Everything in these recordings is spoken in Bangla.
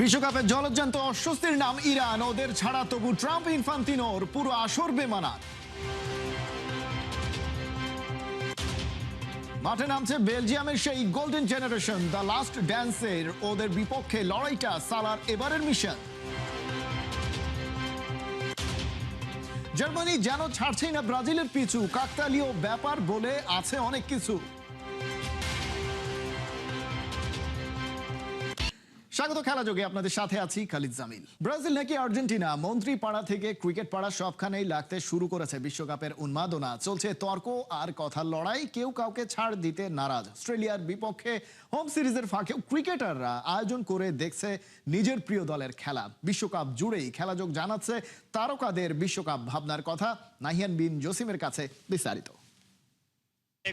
বিশ্বকাপে জলজ্যান্ত অস্বস্তির নাম ইরান, ওদের ছাড়া তবু ট্রাম্প ইনফান্তিনোর পুরো আসর বেমানান। মাঠে নামছে বেলজিয়ামের সেই গোল্ডেন জেনারেশন, দ্য লাস্ট ড্যান্সের ওদের বিপক্ষে লড়াইটা সালার এবারের মিশন। জার্মানি যেন ছাড়ছেই না ব্রাজিলের পিছু, কাকতালীয় ব্যাপার বলে আছে অনেক কিছু। স্বাগত খেলা যোগে, আপনাদের সাথে আছি খালিদ জামিল। ব্রাজিল নাকি আর্জেন্টিনা, মন্ত্রী পাড়া থেকে ক্রিকেট পাড়া সবখানেই লাগতে শুরু করেছে বিশ্বকাপের উন্মাদনা। চলছে তর্ক আর কথার লড়াই, কেউ কাউকে ছাড় দিতে নারাজ। অস্ট্রেলিয়ার বিপক্ষে হোম সিরিজের ফাঁকেও ক্রিকেটাররা আয়োজন করে দেখছে নিজের প্রিয় দলের খেলা। বিশ্বকাপ জুড়েই খেলাযোগ জানাচ্ছে তারকাদের বিশ্বকাপ ভাবনার কথা। নাহিয়ান বিন জসিমের কাছে বিস্তারিত।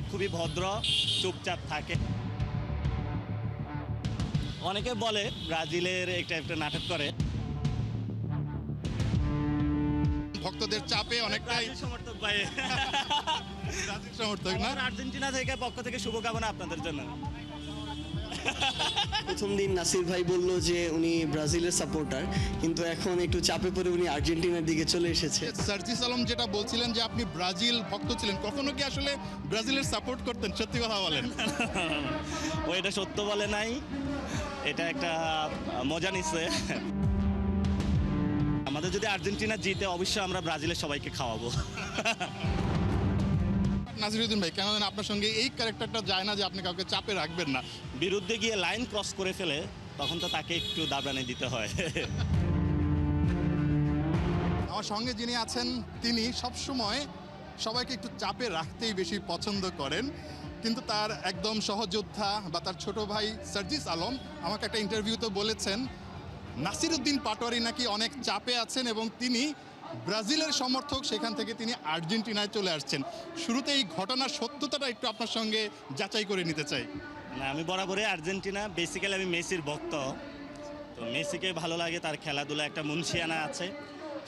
খুবই ভদ্র, চুপচাপ থাকে। অনেকে বলে ব্রাজিলের একটা নাটক করে, ভক্তদের চাপে অনেকটাই সমর্থক পায়। ব্রাজিল সমর্থক না, আর্জেন্টিনা থেকে পক্ষ থেকে শুভকামনা আপনাদের জন্য। প্রথম দিন নাসির ভাই বলল যে উনি ব্রাজিলের সাপোর্টার, কিন্তু এখন একটু চাপে পড়ে উনি আর্জেন্টিনার দিকে চলে এসেছে। সার্জিস আলম যেটা বলছিলেন যে আপনি ব্রাজিল ভক্ত ছিলেন, কখনো কি আসলে ব্রাজিলের সাপোর্ট করতেন? সত্যি কথা বলেন। ও এটা সত্য বলে নাই, এটা একটা মজা নিচ্ছে। আমাদের যদি আর্জেন্টিনা জিতে, অবশ্যই আমরা ব্রাজিলের সবাইকে খাওয়াবো। নাসিরউদ্দিন ভাই, কেন যেন আপনার সঙ্গে এই ক্যারেক্টারটা যায় না যে আপনি কাউকে চাপে রাখবেন না। বিরুদ্ধে গিয়ে লাইন ক্রস করে ফেলে, তখন তো তাকে একটু দাবরানি দিতে হয়। আমার সঙ্গে যিনি আছেন তিনি সবসময় সবাইকে একটু চাপে রাখতেই বেশি পছন্দ করেন, কিন্তু তার একদম সহযোদ্ধা বা তার ছোট ভাই সার্জিস আলম আমাকে একটা ইন্টারভিউতে বলেছেন নাসিরউদ্দিন পাটোয়ারি নাকি অনেক চাপে আছেন এবং তিনি ব্রাজিলের সমর্থক, সেখান থেকে তিনি আর্জেন্টিনায় চলে আসছেন। শুরুতে এই ঘটনার সত্যতাটা একটু আপনার সঙ্গে যাচাই করে নিতে চাই। না, আমি বরাবরই আর্জেন্টিনা, বেসিক্যালি আমি মেসির ভক্ত। তো মেসিকে ভালো লাগে, তার খেলাধুলা একটা মুন্সিয়ানা আছে,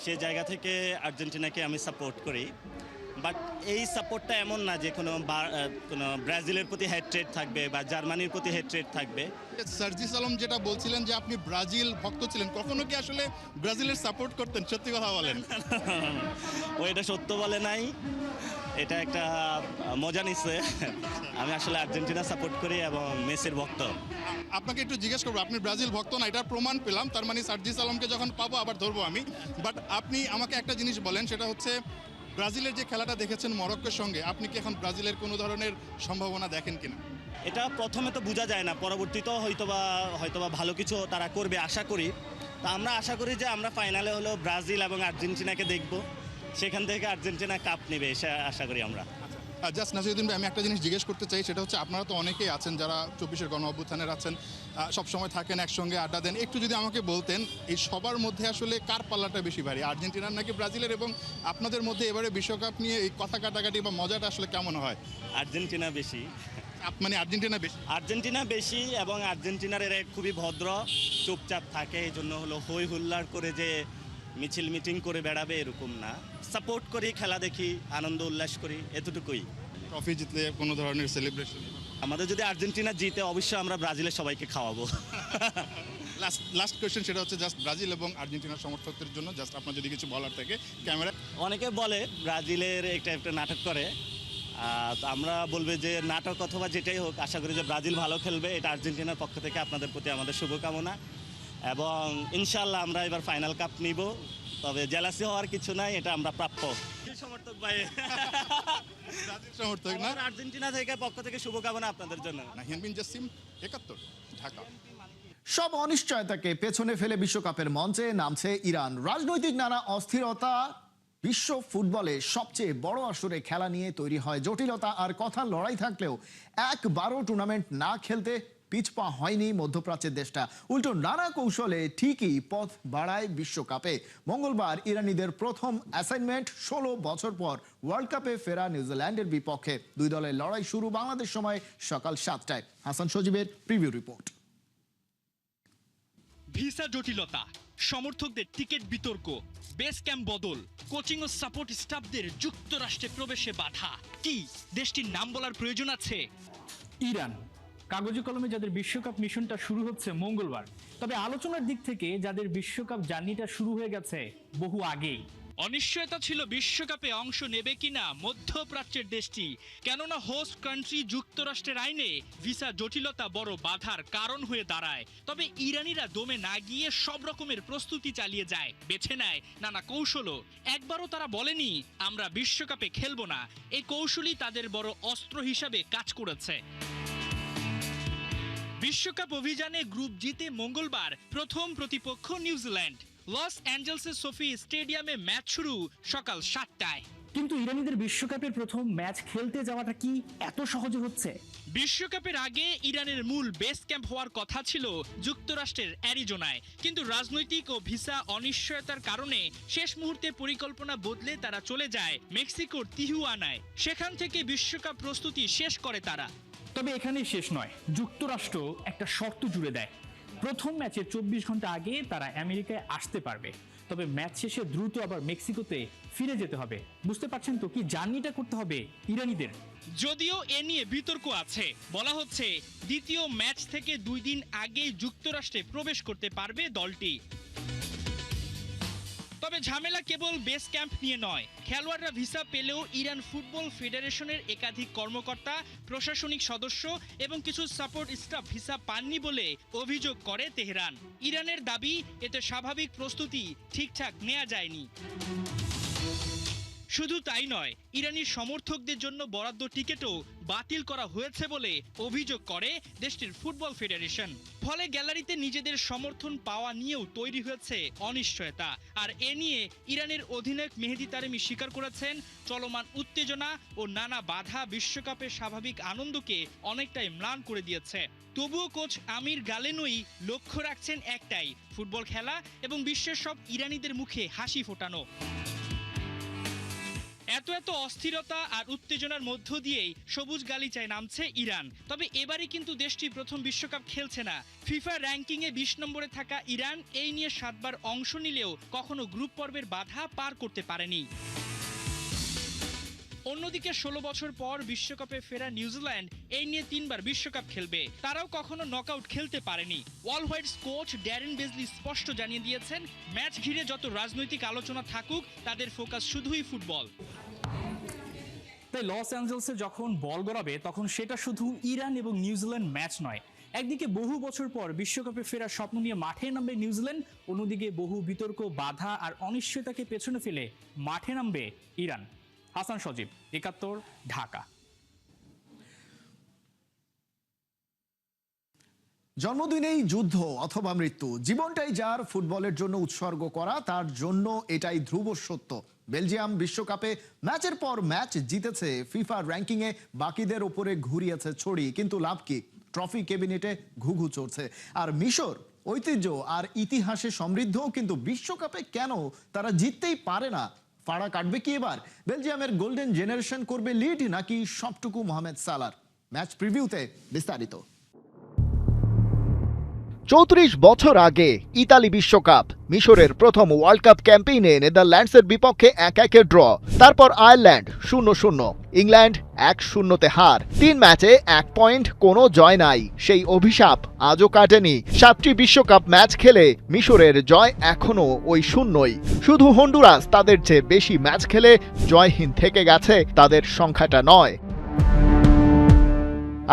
সে জায়গা থেকে আর্জেন্টিনাকে আমি সাপোর্ট করি। বাট এই সাপোর্টটা এমন না যে কোনো ব্রাজিলের প্রতি হেট্রেড থাকবে বা জার্মানির প্রতি হেট্রেড থাকবে। সার্জিস আলম যেটা বলছিলেন যে আপনি ব্রাজিল ভক্ত ছিলেন, কখনো কি আসলে ব্রাজিলের সাপোর্ট করতেন? সত্যি কথা বলেন। ও এটা সত্য বলে নাই, এটা একটা মজা নিচ্ছে। আমি আসলে আর্জেন্টিনা সাপোর্ট করি এবং মেসির ভক্ত। আপনাকে একটু জিজ্ঞেস করবো, আপনি ব্রাজিল ভক্ত না, এটার প্রমাণ পেলাম, তার মানে সার্জিস আলমকে যখন পাবো আবার ধরবো আমি। বাট আপনি আমাকে একটা জিনিস বলেন, সেটা হচ্ছে ব্রাজিলের যে খেলাটা দেখেছেন মরক্কোর সঙ্গে, আপনি কি এখন ব্রাজিলের কোনো ধরনের সম্ভাবনা দেখেন কিনা? এটা প্রথমে তো বোঝা যায় না, পরবর্তীতেও হয়তোবা ভালো কিছু তারা করবে আশা করি। তা আমরা আশা করি যে আমরা ফাইনালে হলো ব্রাজিল এবং আর্জেন্টিনাকে দেখব, সেখান থেকে আর্জেন্টিনা কাপ নেবে, সে আশা করি আমরা। জাস্ট নাসিরউদ্দিন ভাই, আমি একটা জিনিস জিজ্ঞেস করতে চাই, সেটা হচ্ছে আপনারা তো অনেকেই আছেন যারা 24-এর গণ অভ্যুত্থানের আছেন, সবসময় থাকেন একসঙ্গে, আড্ডা দেন। একটু যদি আমাকে বলতেন এই সবার মধ্যে আসলে কার পাল্লাটা বেশি ভারী, আর্জেন্টিনার নাকি ব্রাজিলের, এবং আপনাদের মধ্যে এবারে বিশ্বকাপ নিয়ে এই কথা কাটাকাটি বা মজাটা আসলে কেমন হয়? আর্জেন্টিনা বেশি। মানে আর্জেন্টিনা বেশি? আর্জেন্টিনা বেশি, এবং আর্জেন্টিনার এরা খুবই ভদ্র, চুপচাপ থাকে। এই জন্য হলো হই হুল্লাড় করে যে মিছিল মিটিং করে বেড়াবে এরকম না। সাপোর্ট করি, খেলা দেখি, আনন্দ উল্লাস করি, এতটুকুই। ট্রফি জিতলে কোনো ধরনের সেলিব্রেশন? আমাদের যদি আর্জেন্টিনা জিতে, অবশ্যই আমরা ব্রাজিলের সবাইকে খাওয়াবো। লাস্ট কোয়েশ্চেন, সেটা হচ্ছে জাস্ট ব্রাজিল এবং আর্জেন্টিনার সমর্থকদের জন্য জাস্ট আপনার যদি কিছু বলার থাকে ক্যামেরা। অনেকে বলে ব্রাজিলের একটা নাটক করে, তো আমরা বলবে যে নাটক অথবা যেটাই হোক, আশা করি যে ব্রাজিল ভালো খেলবে। এটা আর্জেন্টিনার পক্ষ থেকে আপনাদের প্রতি আমাদের শুভকামনা, এবং ইনশাল্লাহ আমরা এবার ফাইনাল কাপ নিব। তবে জেলাসি হওয়ার কিছু নাই, এটা আমরা প্রাপ্য। সমর্থক ভাই, ব্রাজিল সমর্থক না, আর্জেন্টিনা থেকে পক্ষ থেকে শুভকামনা আপনাদের জন্য। নাহিয়ান বিন জসিম, 71, ঢাকা। সব অনিশ্চয়তাকে পেছনে ফেলে বিশ্বকাপের মঞ্চে নামছে ইরান। রাজনৈতিক নানা অস্থিরতা, বিশ্ব ফুটবলে সবচেয়ে বড় আসরে খেলা নিয়ে তৈরি হয় জটিলতা আর কথার লড়াই থাকলেও একবারও টুর্নামেন্ট না খেলতে পিছপা হয়নি মধ্যপ্রাচ্যের দেশটা। উল্টো নানা কৌশলে ঠিকই পথ বাড়ায় বিশ্বকাপে। মঙ্গলবার ইরানিদের প্রথম অ্যাসাইনমেন্ট, 16 বছর পর ওয়ার্ল্ড কাপে ফেরা নিউজিল্যান্ডের বিপক্ষে। দুই দলের লড়াই শুরু বাংলাদেশ সময় সকাল 7টায়। হাসান সজীবের প্রিভিউ রিপোর্ট। ভিসা জটিলতা, সমর্থকদের টিকিট বিতর্ক, বেস ক্যাম্প বদল, কোচিং ও সাপোর্ট স্টাফদের যুক্তরাষ্ট্রে প্রবেশে বাধা। কি দেশটির নাম বলার প্রয়োজন আছে? ইরান কাগজে কলমে যাদের বিশ্বকাপ মিশনটা শুরু হচ্ছে মঙ্গলবার, তবে আলোচনার দিক থেকে যাদের বিশ্বকাপ জার্নিটা শুরু হয়ে গেছে বহু আগেই। অনিশ্চয়তা ছিল বিশ্বকাপে অংশ নেবে কিনা মধ্যপ্রাচ্যের দেশটি, কেননা হোস্ট কান্ট্রি যুক্তরাষ্ট্রের আইনে ভিসা জটিলতা বড় বাধার কারণ হয়ে দাঁড়ায়। তবে ইরানিরা দমে না গিয়ে সব রকমের প্রস্তুতি চালিয়ে যায়, বেছে নেয় নানা কৌশলও। একবারও তারা বলেনি আমরা বিশ্বকাপে খেলবো না। এই কৌশলই তাদের বড় অস্ত্র হিসাবে কাজ করেছে। বিশ্বকাপ অভিযানে গ্রুপ জিতে মঙ্গলবার প্রথম প্রতিপক্ষ নিউজিল্যান্ড। লস অ্যাঞ্জেলসের সোফি স্টেডিয়ামে ম্যাচ শুরু সকাল 7টায়। কিন্তু ইরানিদের বিশ্বকাপের প্রথম ম্যাচ খেলতে যাওয়াটা কি এত সহজে হচ্ছে? বিশ্বকাপের আগে ইরানের মূল বেস ক্যাম্প হওয়ার কথা ছিল যুক্তরাষ্ট্রের অ্যারিজোনায়, কিন্তু রাজনৈতিক ও ভিসা অনিশ্চয়তার কারণে শেষ মুহূর্তে পরিকল্পনা বদলে তারা চলে যায় মেক্সিকোর তিহুয়ানায়। সেখান থেকে বিশ্বকাপ প্রস্তুতি শেষ করে তারা। তবে এখানেই শেষ নয়, যুক্তরাষ্ট্র একটা শর্ত জুড়ে দেয়। প্রথম ম্যাচের 24 ঘন্টা আগে তারা আমেরিকায় আসতে পারবে, তবে ম্যাচ শেষে দ্রুত আবার মেক্সিকোতে ফিরে যেতে হবে। বুঝতে পারছেন তো কি জার্নিটা করতে হবে ইরানিদের? যদিও এ নিয়ে বিতর্ক আছে। বলা হচ্ছে দ্বিতীয় ম্যাচ থেকে 2 দিন আগেই যুক্তরাষ্ট্রে প্রবেশ করতে পারবে দলটি। তবে ঝামেলা কেবল বেস ক্যাম্প নিয়ে নয়। খেলোয়াড়রা ভিসা পেলেও ইরান ফুটবল ফেডারেশনের একাধিক কর্মকর্তা, প্রশাসনিক সদস্য এবং কিছু সাপোর্ট স্টাফ ভিসা পাননি বলে অভিযোগ করে তেহরান। ইরানের দাবি এতে স্বাভাবিক প্রস্তুতি ঠিকঠাক নেওয়া যায়নি। শুধু তাই নয়, ইরানি সমর্থকদের জন্য বরাদ্দ টিকিটও বাতিল করা হয়েছে বলে অভিযোগ করে দেশটির ফুটবল ফেডারেশন। ফলে গ্যালারিতে নিজেদের সমর্থন পাওয়া নিয়েও তৈরি হয়েছে অনিশ্চয়তা। আর এ নিয়ে ইরানের অধিনায়ক মেহেদী তারেমি স্বীকার করেছেন, চলমান উত্তেজনা ও নানা বাধা বিশ্বকাপের স্বাভাবিক আনন্দকে অনেকটাই ম্লান করে দিয়েছে। তবুও কোচ আমির গালেনোই লক্ষ্য রাখছেন একটাই, ফুটবল খেলা এবং বিশ্বের সব ইরানিদের মুখে হাসি ফোটানো। এত অস্থিরতা আর উত্তেজনার মধ্য দিয়েই সবুজ গালিচায় নামছে ইরান। তবে এবারই কিন্তু দেশটি প্রথম বিশ্বকাপ খেলছে না। ফিফা র্যাঙ্কিংয়ে 20 নম্বরে থাকা ইরান এই নিয়ে 7 বার অংশ নিলেও কখনো গ্রুপ পর্বের বাধা পার করতে পারেনি। অন্যদিকে 16 বছর পর বিশ্বকাপে ফেরা নিউজিল্যান্ড এই নিয়ে 3 বার বিশ্বকাপ খেলবে। তারাও কখনো নকআউট খেলতে পারেনি। অল হোয়াইটস কোচ ড্যারেন বেজলি স্পষ্ট জানিয়ে দিয়েছেন, ম্যাচ ঘিরে যত রাজনৈতিক আলোচনা থাকুক, তাদের ফোকাস শুধুই ফুটবল। তাই লস অ্যাঞ্জেলসে যখন বল গড়াবে তখন সেটা শুধু ইরান এবং নিউজিল্যান্ড ম্যাচ নয়। একদিকে বহু বছর পর বিশ্বকাপে ফেরার স্বপ্ন নিয়ে মাঠে নামবে নিউজিল্যান্ড, অন্যদিকে বহু বিতর্ক, বাধা আর অনিশ্চয়তাকে পেছনে ফেলে মাঠে নামবে ইরান। হাসান সজীব, 71, ঢাকা। জন্মদিনেই যুদ্ধ অথবা মৃত্যু, জীবনটাই যার ফুটবলের জন্য উৎসর্গ করা, তার জন্য এটাই ধ্রুব সত্য। বেলজিয়াম বিশ্বকাপে ম্যাচের পর ম্যাচ জিতেছে, ফিফা র্যাঙ্কিংয়ে বাকিদের ওপরে ঘুরিয়েছে ছড়ি, কিন্তু লাভ কি? ট্রফি ক্যাবিনেটে ঘুঘু চড়ছে। আর মিশর ঐতিহ্য আর ইতিহাসে সমৃদ্ধ, কিন্তু বিশ্বকাপে কেন তারা জিততেই পারে না? ফাড়া কাটবে কি এবার? বেলজিয়ামের গোল্ডেন জেনারেশন করবে লিড, নাকি সবটুকু মোহামেদ সালার? ম্যাচ প্রিভিউতে বিস্তারিত। 34 বছর আগে ইতালি বিশ্বকাপ, মিশরের প্রথম ওয়ার্ল্ড কাপ ক্যাম্পেইনে নেদারল্যান্ডসের বিপক্ষে 1-1 ড্র, তারপর আয়ারল্যান্ড 0-0, ইংল্যান্ড 1-0 হার। 3 ম্যাচে 1 পয়েন্ট, কোনো জয় নাই। সেই অভিশাপ আজও কাটেনি। 7টি বিশ্বকাপ ম্যাচ খেলে মিশরের জয় এখনো ওই 0ই। শুধু হন্ডুরাস তাদের চেয়ে বেশি ম্যাচ খেলে জয়হীন থেকে গেছে, তাদের সংখ্যাটা নয়।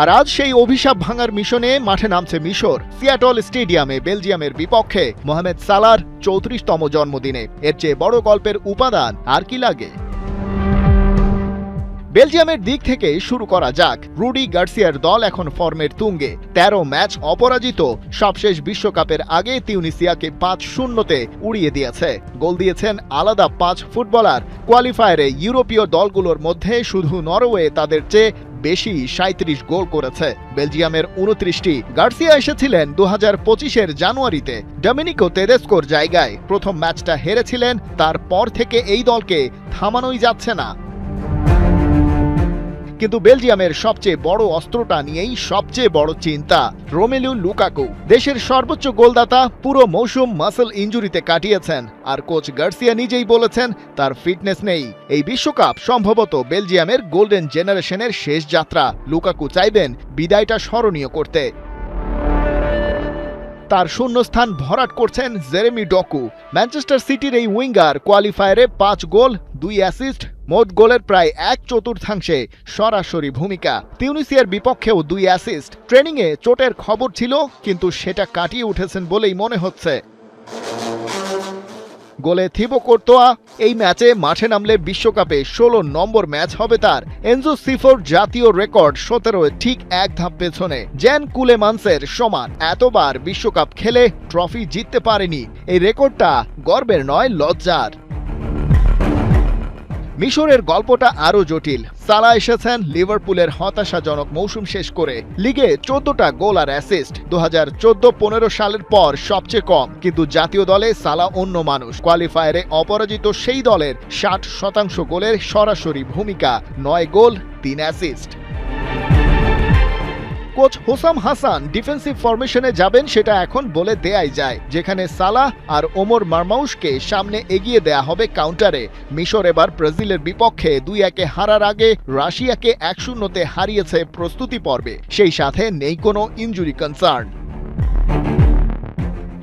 আর আজ সেই অভিশাপ ভাঙার মিশনে মাঠে নামছে মিশর। সিয়াটল স্টেডিয়ামে বেলজিয়ামের বিপক্ষে মোহামেদ সালার 34তম জন্মদিনে। এর চেয়ে বড় গল্পের উপাদান আর কি লাগে? বেলজিয়ামের দিক থেকে শুরু করা যাক। রুডি গার্সিয়ার দল এখন ফর্মের তুঙ্গে। 13 ম্যাচ অপরাজিত। সবশেষ বিশ্বকাপের আগে তিউনিসিয়াকে 5-0-তে উড়িয়ে দিয়েছে। গোল দিয়েছেন আলাদা 5 ফুটবলার। কোয়ালিফায়ারে ইউরোপীয় দলগুলোর মধ্যে শুধু নরওয়ে তাদের চেয়ে বেশি 37 গোল করেছে। বেলজিয়ামের 29টি। গার্সিয়া এসেছিলেন 2025-এর জানুয়ারিতে ডমিনিকো তেদেস্কোর জায়গায়। প্রথম ম্যাচটা হেরেছিলেন, তারপর থেকে এই দলকে থামানোই যাচ্ছে না। কিন্তু বেলজিয়ামের সবচেয়ে বড় অস্ত্রটা নিয়েই সবচেয়ে বড় চিন্তা রোমেলু লুকাকু। দেশের সর্বোচ্চ গোলদাতা পুরো মৌসুম মাসল ইনজুরিতে কাটিয়েছেন, আর কোচ গার্সিয়া নিজেই বলেছেন তার ফিটনেস নেই। এই বিশ্বকাপ সম্ভবত বেলজিয়ামের গোল্ডেন জেনারেশনের শেষ যাত্রা। লুকাকু চাইবেন বিদায়টা স্মরণীয় করতে। তার শূন্যস্থান ভরাট করছেন জেরেমি ডকু। ম্যানচেস্টার সিটির এই উইঙ্গার কোয়ালিফায়ারে 5 গোল 2 অ্যাসিস্ট, মোট গোলের প্রায় 1/4 সরাসরি ভূমিকা। তিউনিসিয়ার বিপক্ষেও 2 অ্যাসিস্ট। ট্রেনিংয়ে চোটের খবর ছিল, কিন্তু সেটা কাটিয়ে উঠেছেন বলেই মনে হচ্ছে। গোলে থিবো কোর্তোয়া। এই ম্যাচে মাঠে নামলে বিশ্বকাপে 16 নম্বর ম্যাচ হবে তার। এনজো সিফোর জাতীয় রেকর্ড 17 ঠিক এক ধাপ পেছনে। জ্যান কুলেমান্সের সমান এতবার বিশ্বকাপ খেলে ট্রফি জিততে পারেনি। এই রেকর্ডটা গর্বের নয়, লজ্জার। মিশরের গল্পটা আরও জটিল। সালা এসেছেন লিভারপুলের হতাশাজনক মৌসুম শেষ করে। লিগে 14টা গোল আর অ্যাসিস্ট, 2014-15 সালের পর সবচেয়ে কম। কিন্তু জাতীয় দলে সালা অন্য মানুষ। কোয়ালিফায়ারে অপরাজিত সেই দলের 60% গোলের সরাসরি ভূমিকা, 9 goal 3 assist. Coach Hossam Hassan defensive ফরমেশনে যাবেন সেটা এখন বলে দেয়াই যায়, যেখানে সালাহ আর ওমর মারমাউশকে সামনে এগিয়ে দেয়া হবে কাউন্টারে। মিশর এবার ব্রাজিলের বিপক্ষে 2-1 হারার আগে রাশিয়াকে 1-0 হারিয়েছে প্রস্তুতি পর্বে। সেই সাথে নেই কোনো injury concern.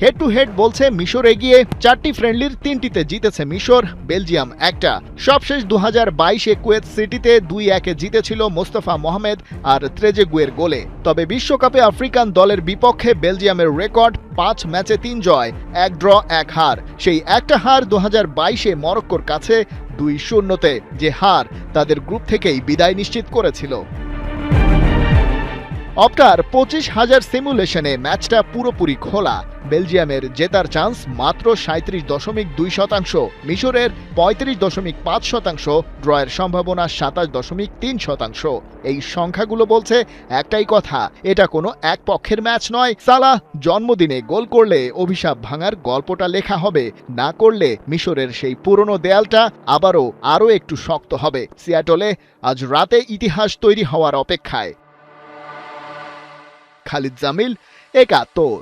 Head to head বলছে মিশর এগিয়ে। 4টি ফ্রেন্ডলির 3টিতে জিতেছে মিশর, বেলজিয়াম 1টা। সবশেষ 2022-এ কুয়েত সিটিতে 2-1 জিতেছিল মোস্তফা মোহামেদ আর ত্রেজেগুয়ের গোলে। তবে বিশ্বকাপে আফ্রিকান দলের বিপক্ষে বেলজিয়ামের রেকর্ড 5 ম্যাচে 3 জয়, 1 ড্র 1 হার। সেই একটা হার 2022-এ মরক্কোর কাছে 2-0-তে, যে হার তাদের গ্রুপ থেকেই বিদায় নিশ্চিত করেছিল। অপটার 25,000 সিমুলেশনে ম্যাচটা পুরোপুরি খোলা। বেলজিয়ামের জেতার চান্স মাত্র 37.2%, মিশরের 35.5%, ড্রয়ের সম্ভাবনা 27.3%। এই সংখ্যাগুলো বলছে একটাই কথা, এটা কোনো এক পক্ষের ম্যাচ নয়। সালাহ জন্মদিনে গোল করলে অভিশাপ ভাঙার গল্পটা লেখা হবে, না করলে মিশরের সেই পুরনো দেয়ালটা আরও একটু শক্ত হবে। সিয়াটলে আজ রাতে ইতিহাস তৈরি হওয়ার অপেক্ষায়। খালিদ জামিল, একাত্তর।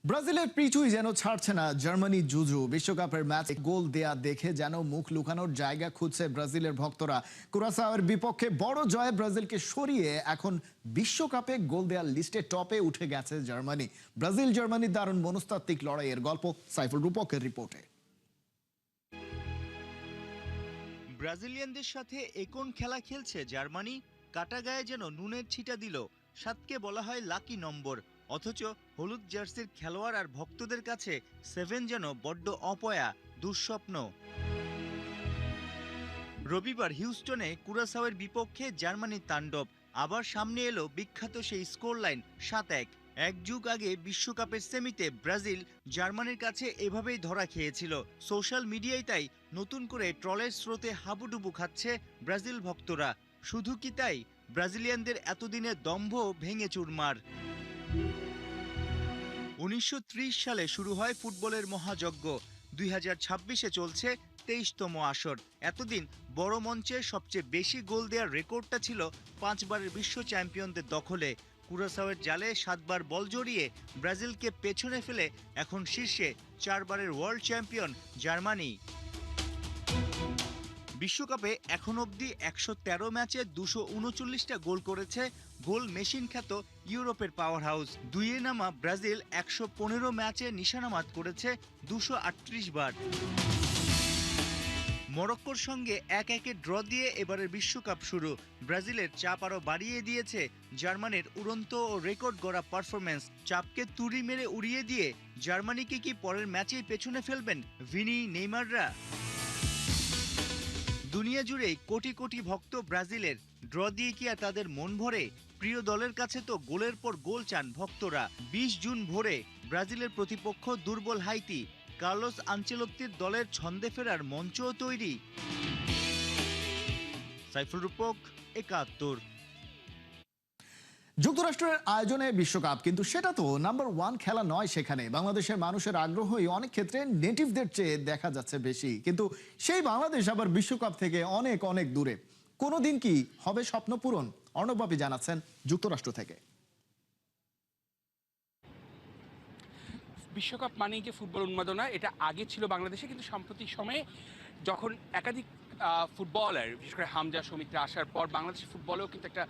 ব্রাজিলের পিছুই যেন ছাড়ছে না জার্মানি জুজু। বিশ্বকাপের ম্যাচে গোল দেয়া দেখে যেন মুখ লুকানোর জায়গা খুঁজছে ব্রাজিলের ভক্তরা। কুরাসাওয়ের বিপক্ষে বড় জয়ে ব্রাজিলকে সরিয়ে এখন বিশ্বকাপে গোল দেয়ার লিস্টে টপে উঠে গেছে জার্মানি। ব্রাজিল জার্মানির দারুণ মনস্তাত্ত্বিক লড়াইয়ের গল্প সাইফুল রূপকের রিপোর্টে। ব্রাজিলিয়ানদের সাথে একন খেলা খেলছে জার্মানি। কাটা গায়ে যেন নুনের ছিটা দিল। 7কে বলা হয় লাকি নম্বর, অথচ হলুদ জার্সির খেলোয়াড় আর ভক্তদের কাছে 7 যেন বড্ড অপয়া, দুঃস্বপ্ন। রবিবার হিউস্টনে কুরাসাওয়ের বিপক্ষে জার্মানির তাণ্ডব। আবার সামনে এলো বিখ্যাত সেই স্কোর লাইন 7-1। 1 যুগ আগে বিশ্বকাপের সেমিতে ব্রাজিল জার্মানির কাছে এভাবেই ধরা খেয়েছিল। সোশ্যাল মিডিয়ায় তাই নতুন করে ট্রলের স্রোতে হাবুডুবু খাচ্ছে ব্রাজিল ভক্তরা। শুধু কি তাই, ব্রাজিলিয়ানদের এতদিনের দম্ভ ভেঙে চুরমার। 1930 সালে শুরু হয় ফুটবলের মহাযজ্ঞ। 2026-এ চলছে 23তম আসর। এতদিন বড় মঞ্চে সবচেয়ে বেশি গোল দেওয়ার রেকর্ডটা ছিল 5 বারের বিশ্ব চ্যাম্পিয়নদের দখলে। কুরাসাওয়ের জালে 7 বার বল জড়িয়ে ব্রাজিলকে পেছনে ফেলে এখন শীর্ষে 4 বারের ওয়ার্ল্ড চ্যাম্পিয়ন জার্মানি। বিশ্বকাপে এখন অবধি 113 ম্যাচে 239টা গোল করেছে গোল মেশিন খ্যাত ইউরোপের পাওয়ার হাউস। 2-এ নামা ব্রাজিল 115 ম্যাচে নিশানামাত করেছে 238 বার। মরক্কোর সঙ্গে 1-1 ড্র দিয়ে এবারের বিশ্বকাপ শুরু। ব্রাজিলের চাপ আরও বাড়িয়ে দিয়েছে জার্মানির উড়ন্ত ও রেকর্ড গড়া পারফরমেন্স। চাপকে তুড়ি মেরে উড়িয়ে দিয়ে জার্মানিকে কি পরের ম্যাচেই পেছনে ফেলবেন ভিনি, নেইমাররা? দুনিয়া জুড়েই কোটি কোটি ভক্ত ব্রাজিলের। ড্র দিয়ে কি আর তাদের মন ভরে? প্রিয় দলের কাছে তো গোলের পর গোল চান ভক্তরা। 20 জুন ভোরে ব্রাজিলের প্রতিপক্ষ দুর্বল হাইতি। কার্লোস আনচেলত্তির দলের ছন্দে ফেরার মঞ্চও তৈরি। সাইফুল রূপক, একাত্তর। যুক্তরাষ্ট্রের আয়োজনে বিশ্বকাপ, কিন্তু সেটা তো নাম্বার ওয়ান খেলা নয়। সেখানে বাংলাদেশের মানুষের আগ্রহই অনেক ক্ষেত্রে নেটিভদের চেয়ে দেখা যাচ্ছে বেশি, কিন্তু সেই বাংলাদেশ আবার বিশ্বকাপ থেকে অনেক অনেক দূরে। কোনোদিন কি হবে স্বপ্ন পূরণ? অর্ণব বাপি জানাচ্ছেন যুক্তরাষ্ট্র থেকে। বিশ্বকাপ মানেই যে ফুটবল উন্মাদনা, এটা আগে ছিল বাংলাদেশে, কিন্তু সাম্প্রতিক সময়ে যখন একাধিক ফুটবলার, বিশেষ করে হামজা, সৌমিত্রা আসার পর বাংলাদেশের ফুটবলেও কিন্তু একটা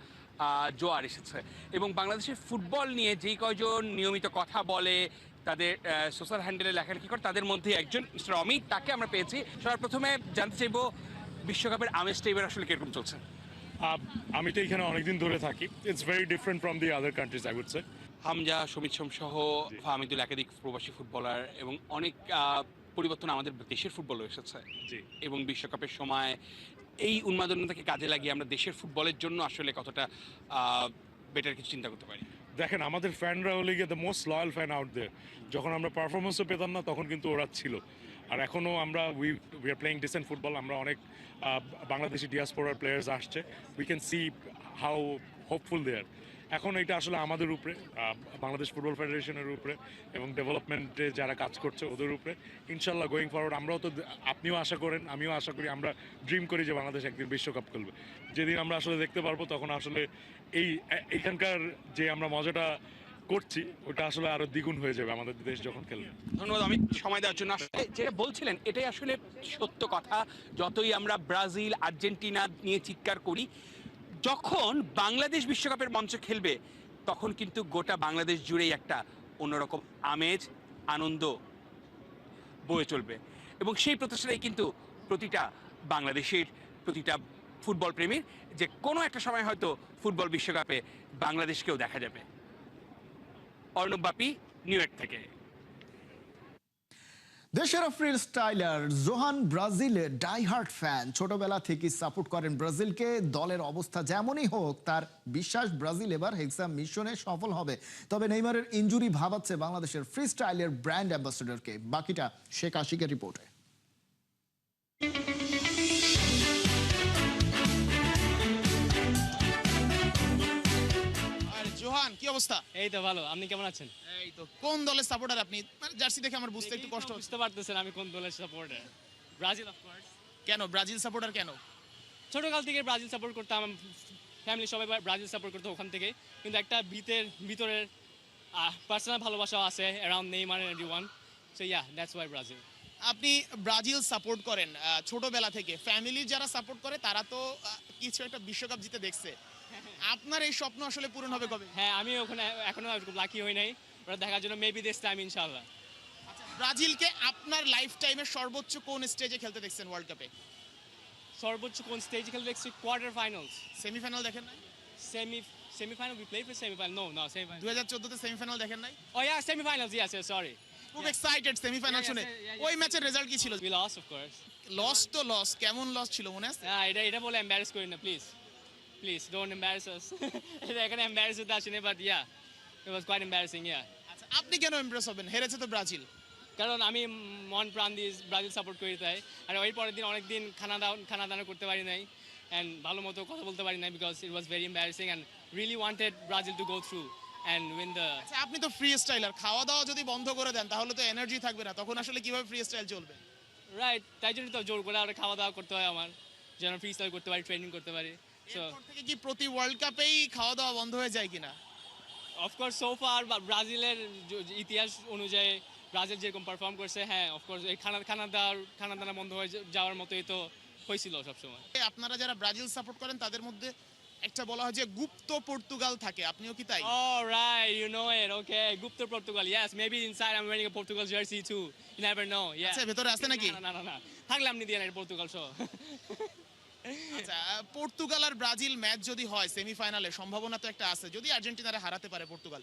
জোয়ার এসেছে। এবং বাংলাদেশের ফুটবল নিয়ে যেই কয়জন নিয়মিত কথা বলে, তাদের সোশ্যাল হ্যান্ডেলে লেখালেখি করে, তাদের মধ্যে একজন মিস্টার অমিত, তাকে আমরা পেয়েছি। সবার প্রথমে জানতে চাইবো বিশ্বকাপের আমেজটা এবার আসলে কিরকম চলছে। আমি তো এখানে অনেকদিন ধরে থাকি। It's very different from the other countries, I would say. Hamza, Samit Som সহ ফাহমিদুল একাধিক প্রবাসী ফুটবলার এবং অনেক পরিবর্তন আমাদের দেশের ফুটবলও এসেছে। জি। এবং বিশ্বকাপের সময় এই উন্মাদনাটাকে কাজে লাগিয়ে আমরা দেশের ফুটবলের জন্য আসলে কতটা বেটার কিছু চিন্তা করতে পারি। দেখেন, আমাদের ফ্যানরা হলে গিয়ে the most loyal fan out there. যখন আমরা পারফরমেন্সও পেতাম না, তখন কিন্তু ওরা ছিল। আর এখনও আমরা we are playing decent football. আমরা অনেক বাংলাদেশি ডিয়াসপোরার প্লেয়ার্স আসছে। We can see how hopeful there. এখন এটা আসলে আমাদের উপরে, বাংলাদেশ ফুটবল ফেডারেশনের উপরে এবং ডেভেলপমেন্টে যারা কাজ করছে ওদের উপরে। ইনশাল্লাহ গোয়িং ফরওয়ার্ড আমরাও তো, আপনিও আশা করেন, আমিও আশা করি, আমরা ড্রিম করি যে বাংলাদেশ একদিন বিশ্বকাপ খেলবে। যেদিন আমরা আসলে দেখতে পারবো, তখন আসলে এইখানকার যে আমরা মজাটা করছি ওটা আসলে আরো দ্বিগুণ হয়ে যাবে আমাদের দেশ যখন খেলবে। ধন্যবাদ আমি সময় দেওয়ার জন্য। আসলে যেটা বলছিলেন এটাই আসলে সত্য কথা। যতই আমরা ব্রাজিল, আর্জেন্টিনা নিয়ে চিৎকার করি, যখন বাংলাদেশ বিশ্বকাপের মঞ্চে খেলবে, তখন কিন্তু গোটা বাংলাদেশ জুড়েই একটা অন্যরকম আমেজ, আনন্দ বয়ে চলবে। এবং সেই প্রত্যাশাটাই কিন্তু প্রতিটা বাংলাদেশের, প্রতিটা ফুটবল প্রেমীর, যে কোনো একটা সময় হয়তো ফুটবল বিশ্বকাপে বাংলাদেশকেও দেখা যাবে। অর্ণব বাপি, নিউ ইয়র্ক থেকে। দেশের freestyler Johan Brazil diehard fan. ছোটবেলা থেকে সাপোর্ট করেন ব্রাজিলকে। দলের অবস্থা যেমনই হোক, তার বিশ্বাস ব্রাজিল এবার হেক্সা মিশনে সফল হবে। তবে নেইমারের ইনজুরি ভাবাচ্ছে বাংলাদেশের ফ্রি স্টাইলের ব্র্যান্ড অ্যাম্বাসেডরকে। বাকিটা শেখ আশিকের রিপোর্টে। জোহান, কি অবস্থা? এই তো ভালো, আপনি কেমন আছেন? এই তো। কোন দলের সাপোর্টার আপনি? মানে জার্সি দেখে আমার বুঝতে একটু কষ্ট হচ্ছে। বুঝতে পারতেছেন আমি কোন দলের সাপোর্টার। Brazil of course. কেন ব্রাজিল সাপোর্টার কেন? ছোটকাল থেকে ব্রাজিল সাপোর্ট করতাম, ফ্যামিলি সবাই ব্রাজিল সাপোর্ট করতো ওখান থেকে। কিন্তু একটা ভিতরের পার্সোনাল ভালোবাসাও আছে around Neymar and everyone. So yeah, that's why Brazil. আপনি ব্রাজিল সাপোর্ট করেন ছোটবেলা থেকে। ফ্যামিলির যারা সাপোর্ট করে তারা তো কিছু একটা বিশ্বকাপ জিতে দেখছে। আপনার এই স্বপ্ন আসলে পূরণ হবে কবে? হ্যাঁ, আমি ওখানে এখনো লাকি হই নাই ওরা দেখার জন্য। মেবি দিস টাইম ইনশাআল্লাহ। ব্রাজিলকে আপনার লাইফ টাইমের সর্বোচ্চ কোন স্টেজে খেলতে দেখছেন ওয়ার্ল্ড কাপে? সর্বোচ্চ কোন স্টেজে খেলতে দেখছি? Quarter finals. সেমিফাইনাল দেখেন নাই? Semifinal we play for semifinal. No semifinal. 2014 তে সেমিফাইনাল দেখেন নাই? Oh yeah, semifinals, yes sorry. খুব এক্সাইটেড সেমিফাইনাল শুনে। ওই ম্যাচের রেজাল্ট কি ছিল? We lost of course. Loss তো লস, কেমন লস ছিল মনে আছে? এটা বলে এম্বারেস করি না please. Please don't embarrass us. I can embarrass with that, but yeah, it was quite embarrassing, yeah. আচ্ছা, আপনি কেন ইমপ্রেস হবেন? হেরেছে তো ব্রাজিল। কারণ আমি মন প্রাণ দিয়ে ব্রাজিল সাপোর্ট করি তাই। আর ওই পরের দিন অনেক দিন খানা দানা করতে পারি নাই অ্যান্ড ভালো মতো কথা বলতে পারি নাই, because it was very embarrassing and really wanted Brazil to go through and win the. আচ্ছা, আপনি তো ফ্রি স্টাইলার, খাওয়া দাওয়া যদি বন্ধ করে দেন তাহলে তো এনার্জি থাকবে না, তখন আসলে কিভাবে ফ্রি স্টাইল চলবে? রাইট, তাই জন্য তো জোর করে আর খাওয়া দাওয়া করতে হয় আমার, যেন ফ্রি স্টাইল করতে পারি, ট্রেনিং করতে পারি। এরপর থেকে কি প্রতি ওয়ার্ল্ড কাপেই খাওয়া দাওয়া বন্ধ হয়ে যায় কিনা? অফকোর্স সো ফার ব্রাজিলের ইতিহাস অনুযায়ী ব্রাজিল যেরকম পারফর্ম করছে, হ্যাঁ অফকোর্স এই খানা দানা বন্ধ হয়ে যাওয়ার মতোই তো হয়েছিল সবসময়। আপনারা যারা ব্রাজিল সাপোর্ট করেন তাদের মধ্যে একটা বলা হয় যে গুপ্ত পর্তুগাল থাকে, আপনিও কি তাই? Oh right, you know it. Okay, Gupta Portugal. Yes, maybe inside I'm wearing a Portugal jersey too. You never know. Yeah. আচ্ছা, ভেতরে আছে নাকি? না। থাকলে আপনি দিয়ে না পর্তুগাল শো। আচ্ছা, পর্তুগাল আর ব্রাজিল ম্যাচ যদি হয় সেমিফাইনালে, সম্ভাবনা তো একটা আছে যদি আর্জেন্টিনারে হারাতে পারে পর্তুগাল,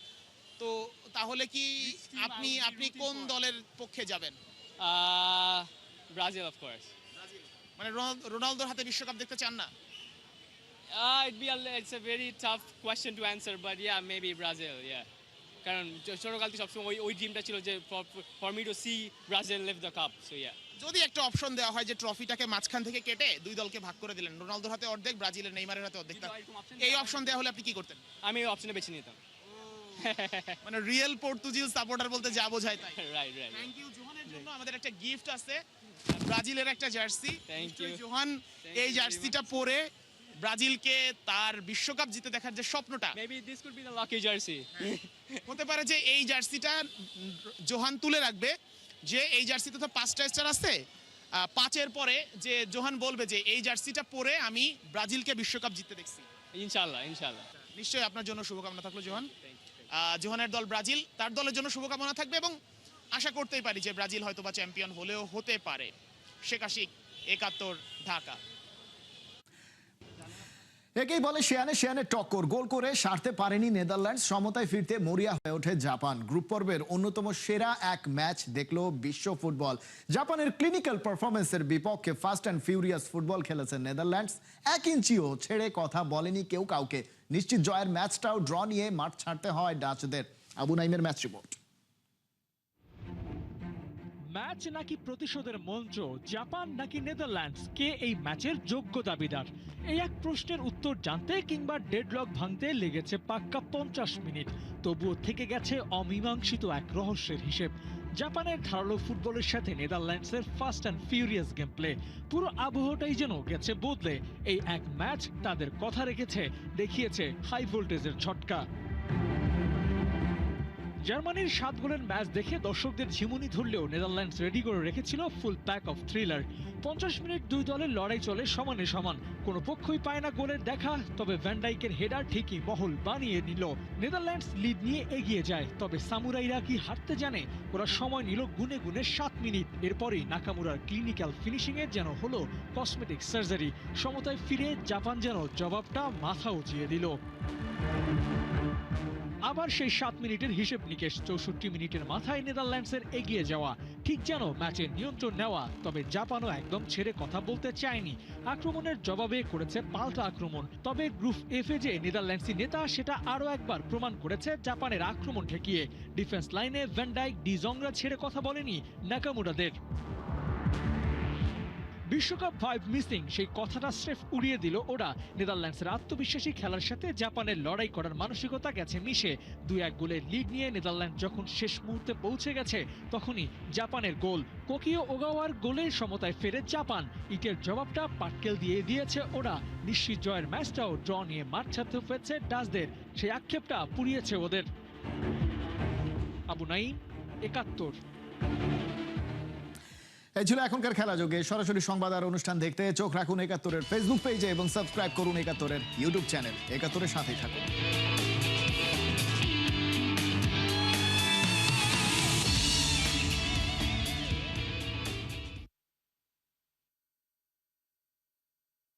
তো তাহলে কি আপনি কোন দলের পক্ষে যাবেন? Brazil of course. মানে রোনালদোর হাতে বিশ্বকাপ দেখতে চান না? It's a very tough question to answer, but yeah, maybe Brazil, yeah. কারণ ছোটকাল থেকে সবসময় ওই ড্রিমটা ছিল যে for me to see Brazil lift the cup. So yeah, যদি একটা অপশন দেওয়া হয় যে ট্রফিটাকে মাঝখান থেকে কেটে দুই দলকে ভাগ করে দিলেন, রোনালদোর হাতে অর্ধেক, ব্রাজিলের নেইমারের হাতে অর্ধেক, এই অপশন দেওয়া হলে আপনি কি করতেন? আমি এই অপশনে বেছে নিতাম। মানে রিয়েল পর্তুজিল সাপোর্টার বলতে যা বোঝায় তাই। Right right. থ্যাংক ইউ জোহানের জন্য আমাদের একটা গিফট আছে, ব্রাজিলের একটা জার্সি। Thank you. জোহান এই জার্সিটা পরে ব্রাজিলকে তার বিশ্বকাপ জিতে দেখার যে স্বপ্নটা, maybe this could be the lucky jersey. হতে পারে যে এই জার্সিটা জোহান তুলে রাখবে, যে এই জার্সিতে তো 5টা স্টার আছে, 5-এর পরে যে জোহান বলবে যে এই জার্সিটা পরে আমি ব্রাজিলকে বিশ্বকাপ জিততে দেখছি। ইনশাআল্লাহ ইনশাআল্লাহ। নিশ্চয়ই আপনার জন্য শুভকামনা থাকলো জোহান। জোহানের দল ব্রাজিল, তার দলের জন্য শুভকামনা থাকবে এবং আশা করতেই পারি যে ব্রাজিল হয়তো বা চ্যাম্পিয়ন হলেও হতে পারে। শেখ আশিক, 71, ঢাকা। একেই বলে শেয়ানে শেয়ানে টক্কর। গোল করে সারতে পারেনি নেদারল্যান্ডস, সমতায় ফিরতে মরিয়া হয়ে ওঠে জাপান। গ্রুপ পর্বের অন্যতম সেরা এক ম্যাচ দেখলো বিশ্ব ফুটবল। জাপানের ক্লিনিক্যাল পারফরমেন্সের বিপক্ষে ফাস্ট অ্যান্ড ফিউরিয়াস ফুটবল খেলেছে নেদারল্যান্ডস। 1 ইঞ্চিও ছেড়ে কথা বলেনি কেউ কাউকে। নিশ্চিত জয়ের ম্যাচটাও ড্র নিয়ে মাঠ ছাড়তে হয় ডাচদের। আবু নাইমের ম্যাচ রিপোর্ট। ম্যাচ নাকি প্রতিশোধের মঞ্চ, জাপান নাকি নেদারল্যান্ডস, কে এই ম্যাচের যোগ্য দাবিদার? এই এক প্রশ্নের উত্তর জানতে কিংবা ডেডলক ভাঙতে লেগেছে পাক্কা 50 মিনিট। তবুও থেকে গেছে অমীমাংসিত এক রহস্যের হিসেব। জাপানের ধারালো ফুটবলের সাথে নেদারল্যান্ডসের fast and furious game play, পুরো আবহাওয়াটাই যেন গেছে বদলে। এই এক ম্যাচ তাদের কথা রেখেছে, দেখিয়েছে হাই ভোল্টেজের ঝটকা। জার্মানির 7 গোলের ম্যাচ দেখে দর্শকদের ঝিমুনি ধরলেও নেদারল্যান্ডস রেডি করে রেখেছিল ফুল প্যাক অফ থ্রিলার। 50 মিনিট দুই দলের লড়াই চলে সমানে সমান, কোনো পক্ষই পায় না গোলের দেখা। তবে ভ্যান ডাইকের হেডার ঠিকই মহল বানিয়ে নিল। নেদারল্যান্ডস লিড নিয়ে এগিয়ে যায়, তবে সামুরাইরা কি হারতে জানে? ওরা সময় নিল গুনে গুনে 7 মিনিট। এরপরই নাকামুরার ক্লিনিক্যাল ফিনিশিংয়ে যেন হলো কসমেটিক সার্জারি। সমতায় ফিরে জাপান যেন জবাবটা মাথা উঁচিয়ে দিল। আবার সেই 7 মিনিটের হিসেব নিকেশ। 64 মিনিটের মাথায় নেদারল্যান্ডসের এগিয়ে যাওয়া, ঠিক যেন ম্যাচের নিয়ন্ত্রণ নেওয়া। তবে জাপানও একদম ছেড়ে কথা বলতে চায়নি। আক্রমণের জবাবে করেছে পাল্টা আক্রমণ। তবে গ্রুপ এফে যে নেদারল্যান্ডসি নেতা, সেটা আরও একবার প্রমাণ করেছে জাপানের আক্রমণ ঠেকিয়ে। ডিফেন্স লাইনে ভ্যান ডাইক, ডি জংরা ছেড়ে কথা বলেনি নাকামুরাদের। বিশ্বকাপ 5 মিসিং, সেই কথাটা স্রেফ উড়িয়ে দিল ওরা। নেদারল্যান্ডসের আত্মবিশ্বাসী খেলার সাথে জাপানের লড়াই করার মানসিকতা গেছে মিশে। 2-1 গোলের লিড নিয়ে নেদারল্যান্ড যখন শেষ মুহূর্তে পৌঁছে গেছে, তখনই জাপানের গোল। কোকিও ওগাওয়ার গোলের সমতায় ফেরে জাপান। ইটের জবাবটা পাটকেল দিয়ে দিয়েছে ওরা। নিশ্চিত জয়ের ম্যাচটাও ড্র নিয়ে মাঠ ছাড়তে হয়েছে ডাচদের। সেই আক্ষেপটা পুড়িয়েছে ওদের। আবু নাইম, 71। এই ছিল এখনকার খেলা যোগে। সরাসরি সংবাদ আর অনুষ্ঠান দেখতে চোখ রাখুন 71-এর ফেসবুক পেজে এবং সাবস্ক্রাইব করুন 71-এর ইউটিউব চ্যানেল। 71-এর সাথেই থাকুন।